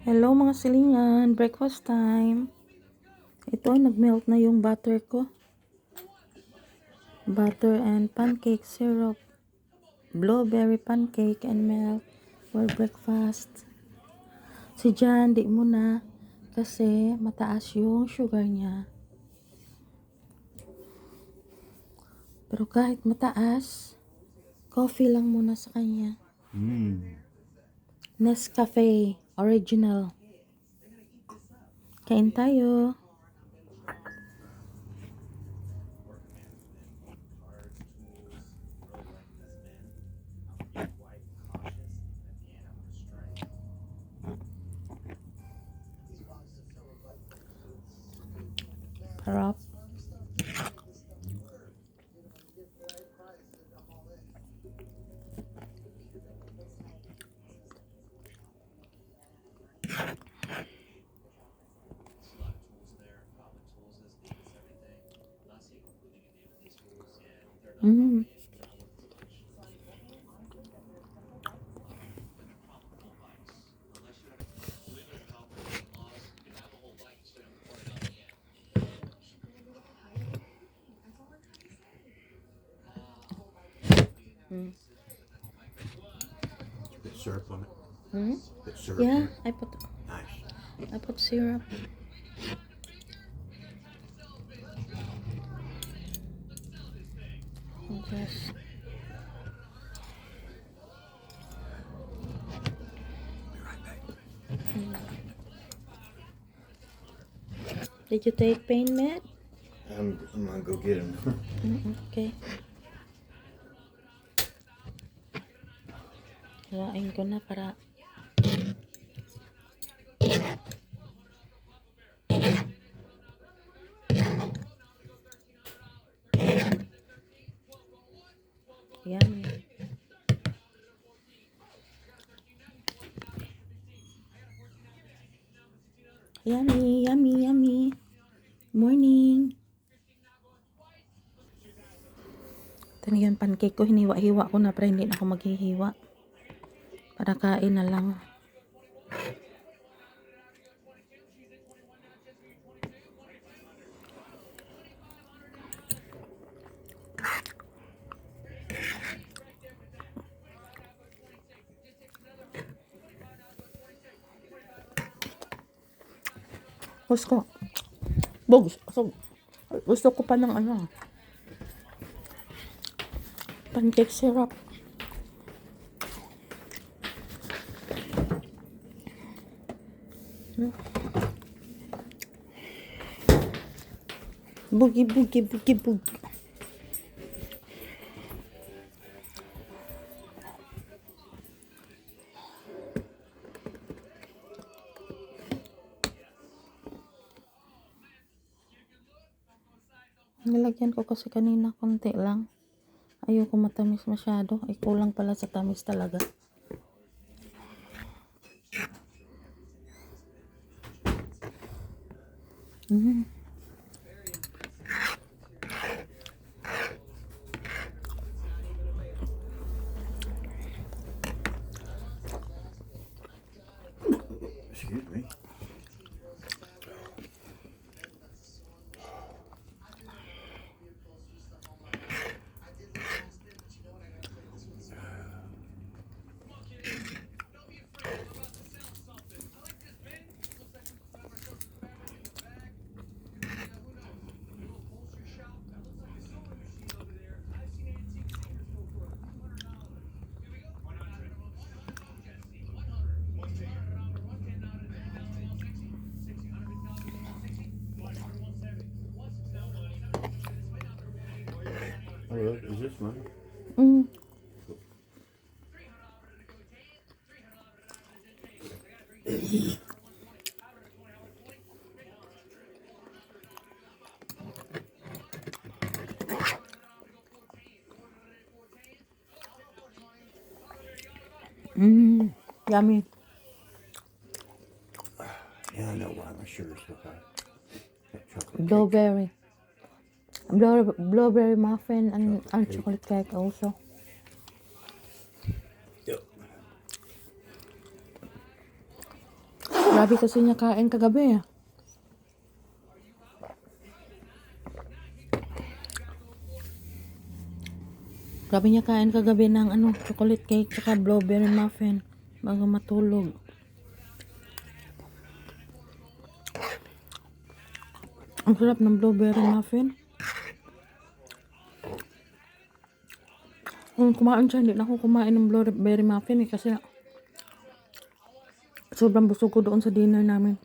Hello mga silingan, breakfast time. Ito, nag-melt na yung butter ko. Butter and pancake syrup. Blueberry pancake and milk for breakfast. Si Jan, di mo na kasi mataas yung sugar niya. Pero kahit mataas, coffee lang muna sa kanya. Nescafe Original. Kain tayo. Harap. Mm. Mm. Bit syrup on it. Hmm? Bit syrup Yeah, on it. Nice. I put syrup. Just Be right back. Did you take pain med? I'm gonna go get him. Okay. Hawain ko na para yummy. Yummy, yummy, yummy. Morning. Ito na yung pancake ko. Hiniwa-hiwa ko na pero hindi na ako maghihiwa. Para kain na lang. Gusto gusto ko pa ng ano, pancake syrup. Bugi, bugi, bugi, bugi. Nilagyan ko kasi kanina konti lang. Ayoko matamis masyado. Ay, kulang pala sa tamis talaga. Excuse me. Oh, look, is this mine? Mm. Yummy. Yeah, I know why my sugar's so high. That chocolate cake. Blueberry. Blueberry muffin and chocolate cake also. Yep. Grabe kasi niya kain kagabi. Grabe niya kain kagabi ng chocolate cake tsaka blueberry muffin bago matulog. Ang sarap ng blueberry muffin. Kung kumain siya, hindi na ako kumain ng blueberry muffin kasi sobrang busog ko doon sa dinner namin.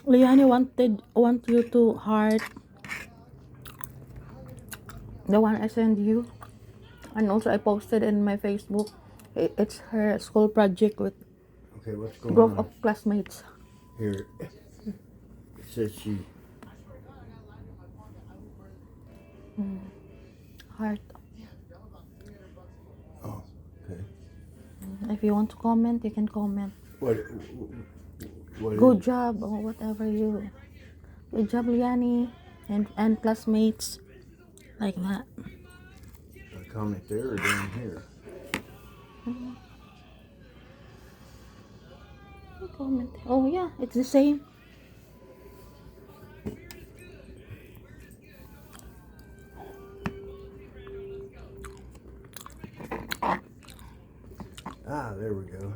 Liani want you to heart the one I sent you, and also I posted in my Facebook. It's her school project with Okay, what's going group on? of classmates. Here, it says she. Heart. Oh, okay. If you want to comment, you can comment. What? What? Good job or whatever you. Good job, Liani, and classmates, like that. A comment there or down here? Comment. Oh yeah, it's the same. Ah, there we go.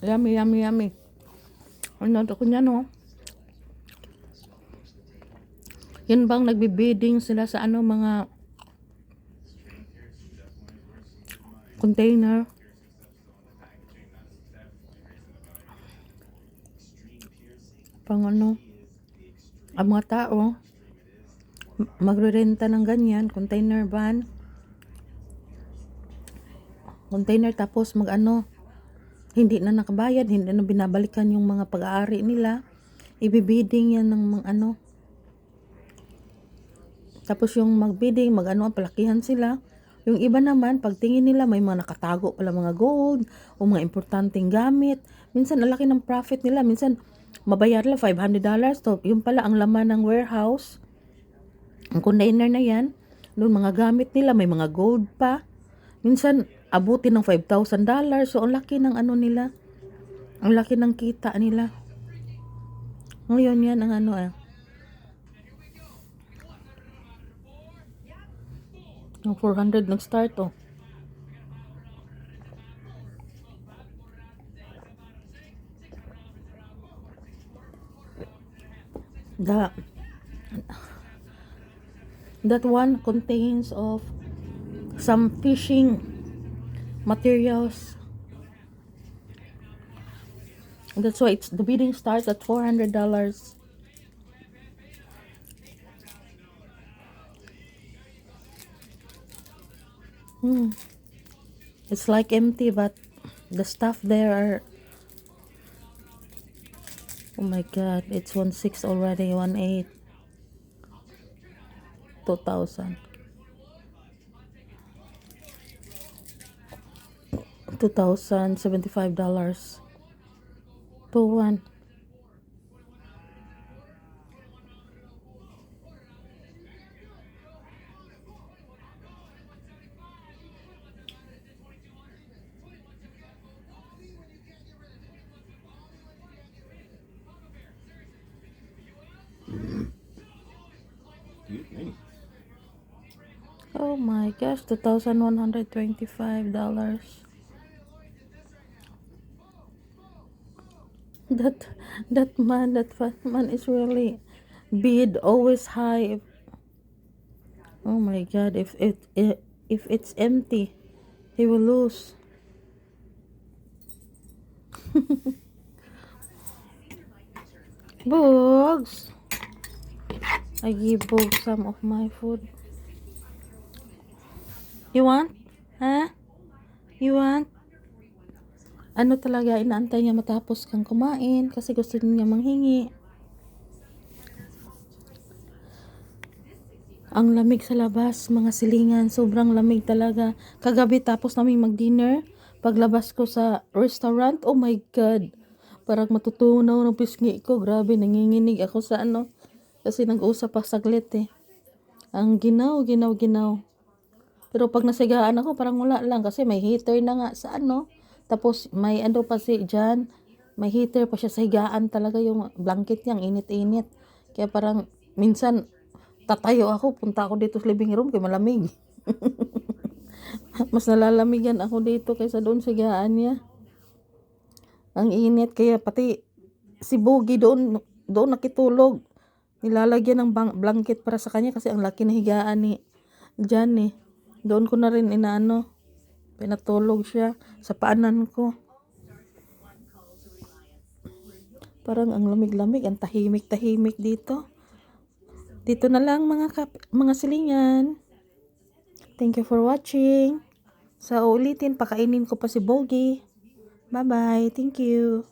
Yummy, yummy, yummy. Ano ako niya, no? Yan bang nagbi-bidding sila sa mga container? Pang ang mga tao magrerenta ng ganyan, container van. Container tapos hindi na nakabayad, hindi na binabalikan yung mga pag-aari nila. Ibibidding yan ng mga Tapos yung magbidding, palakihan sila. Yung iba naman, pagtingin nila, may mga nakatago pala mga gold o mga importanteng gamit. Minsan, ang laki ng profit nila. Minsan, mabayar lang $500. So, yung pala ang laman ng warehouse. Ang container na yan, doon mga gamit nila, may mga gold pa. Minsan, abutin ng $5,000. So, ang laki ng nila. Ang laki ng kita nila. Ngayon yan ang Yung 400 nag-start, oh. That one contains of some fishing materials. That's why the bidding starts at $400. It's like empty, but the stuff there are. Oh my God! It's 1.6 already. 1.8. 2,000. $2,075. 2-1. Excuse me. Oh my gosh, $2,125. that that fat man is really bid always high. Oh my god, if it's empty, he will lose. Bugs, I give Bugs some of my food. You want? Huh? You want? Ano talaga, inaantay niya matapos kang kumain kasi gusto niya manghingi. Ang lamig sa labas, mga silingan, sobrang lamig talaga. Kagabi tapos namin mag-dinner, paglabas ko sa restaurant, oh my god, parang matutunaw ng pisngi ko. Grabe, nanginginig ako sa ano, kasi nag-usap pa saglit eh. Ang ginaw. Pero pag nasigaan ako, parang wala lang kasi may heater na nga sa ano. Tapos may ano pa si dyan, may heater pa siya sa higaan talaga, yung blanket niyang init-init. Kaya parang minsan tatayo ako, punta ako dito sa living room kaya malamig. Mas nalalamigan ako dito kaysa doon sa higaan niya. Ang init, kaya pati si Boogie doon nakitulog. Nilalagyan ng blanket para sa kanya kasi ang laki na higaan ni Jan eh. Doon ko na rin inaano, pinatulog siya sa paanan ko. Parang ang lamig-lamig, ang tahimik-tahimik dito. Dito na lang mga silingan. Thank you for watching. Sa ulitin, pakainin ko pa si Boogie. Bye-bye. Thank you.